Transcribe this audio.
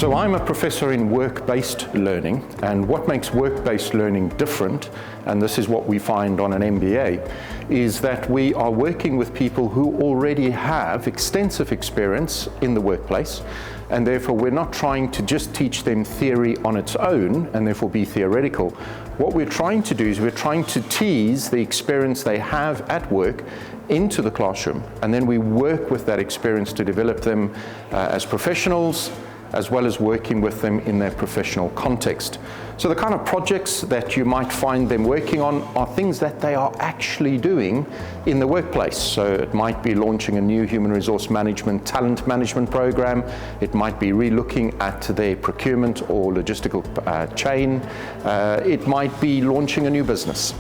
So I'm a professor in work-based learning, and what makes work-based learning different, and this is what we find on an MBA, is that we are working with people who already have extensive experience in the workplace, and therefore we're not trying to just teach them theory on its own and therefore be theoretical. What we're trying to do is we're trying to tease the experience they have at work into the classroom, and then we work with that experience to develop them as professionals, as well as working with them in their professional context. So the kind of projects that you might find them working on are things that they are actually doing in the workplace. So it might be launching a new human resource management, talent management program. It might be re-looking at their procurement or logistical chain. It might be launching a new business.